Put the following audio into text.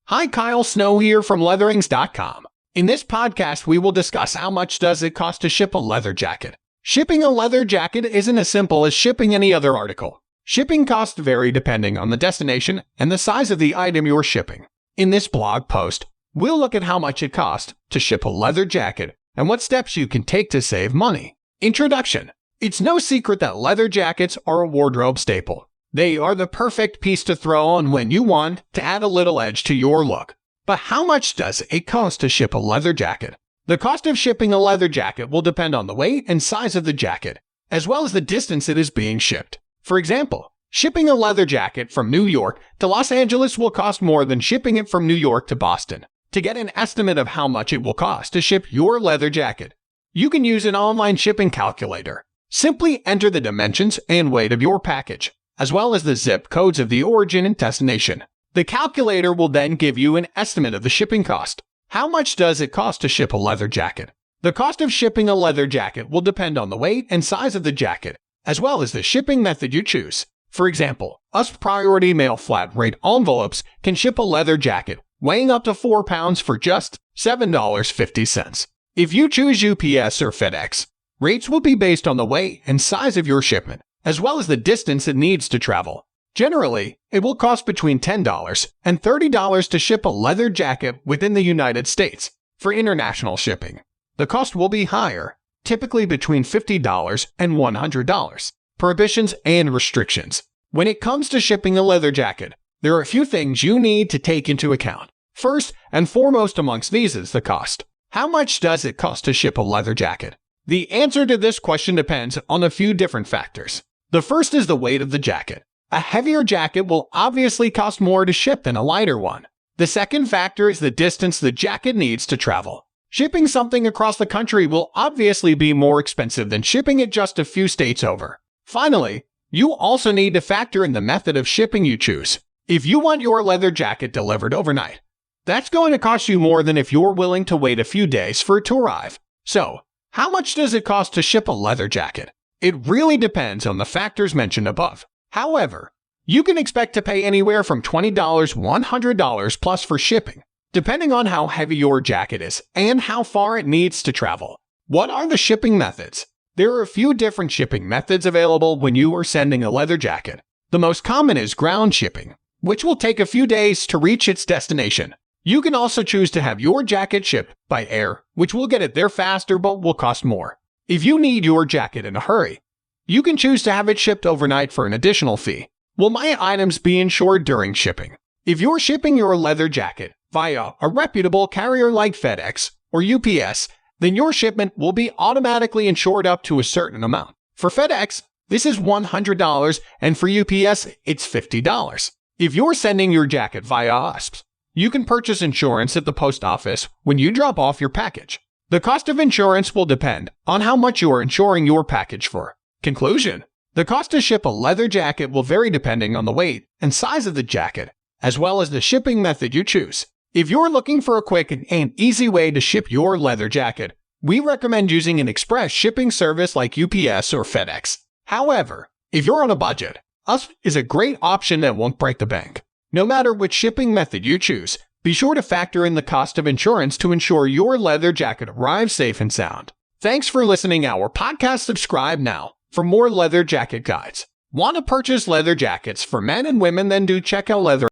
Hi, Kyle Snow here from Leatherings.com. In this podcast, we will discuss how much does it cost to ship a leather jacket. Shipping a leather jacket isn't as simple as shipping any other article. Shipping costs vary depending on the destination and the size of the item you're shipping. In this blog post, we'll look at how much it costs to ship a leather jacket and what steps you can take to save money. Introduction. It's no secret that leather jackets are a wardrobe staple. They are the perfect piece to throw on when you want to add a little edge to your look. But how much does it cost to ship a leather jacket? The cost of shipping a leather jacket will depend on the weight and size of the jacket, as well as the distance it is being shipped. For example, shipping a leather jacket from New York to Los Angeles will cost more than shipping it from New York to Boston. To get an estimate of how much it will cost to ship your leather jacket, you can use an online shipping calculator. Simply enter the dimensions and weight of your package, as well as the zip codes of the origin and destination. The calculator will then give you an estimate of the shipping cost. How much does it cost to ship a leather jacket? The cost of shipping a leather jacket will depend on the weight and size of the jacket, as well as the shipping method you choose. For example, US Priority Mail flat rate envelopes can ship a leather jacket weighing up to 4 pounds for just $7.50. If you choose UPS or FedEx, rates will be based on the weight and size of your shipment, as well as the distance it needs to travel. Generally, it will cost between $10 and $30 to ship a leather jacket within the United States. For international shipping, the cost will be higher, typically between $50 and $100. Prohibitions and restrictions. When it comes to shipping a leather jacket, there are a few things you need to take into account. First and foremost amongst these is the cost. How much does it cost to ship a leather jacket? The answer to this question depends on a few different factors. The first is the weight of the jacket. A heavier jacket will obviously cost more to ship than a lighter one. The second factor is the distance the jacket needs to travel. Shipping something across the country will obviously be more expensive than shipping it just a few states over. Finally, you also need to factor in the method of shipping you choose. If you want your leather jacket delivered overnight, that's going to cost you more than if you're willing to wait a few days for it to arrive. So, how much does it cost to ship a leather jacket? It really depends on the factors mentioned above. However, you can expect to pay anywhere from $20 to $100 plus for shipping, depending on how heavy your jacket is and how far it needs to travel. What are the shipping methods? There are a few different shipping methods available when you are sending a leather jacket. The most common is ground shipping, which will take a few days to reach its destination. You can also choose to have your jacket shipped by air, which will get it there faster but will cost more. If you need your jacket in a hurry, you can choose to have it shipped overnight for an additional fee. Will my items be insured during shipping? If you're shipping your leather jacket via a reputable carrier like FedEx or UPS, then your shipment will be automatically insured up to a certain amount. For FedEx, this is $100, and for UPS, it's $50. If you're sending your jacket via USPS, you can purchase insurance at the post office when you drop off your package. The cost of insurance will depend on how much you are insuring your package for. Conclusion. The cost to ship a leather jacket will vary depending on the weight and size of the jacket, as well as the shipping method you choose. If you're looking for a quick and easy way to ship your leather jacket, we recommend using an express shipping service like UPS or FedEx. However, if you're on a budget, USPS is a great option that won't break the bank. No matter which shipping method you choose, be sure to factor in the cost of insurance to ensure your leather jacket arrives safe and sound. Thanks for listening to our podcast. Subscribe now for more leather jacket guides. Want to purchase leather jackets for men and women? Then do check out Leather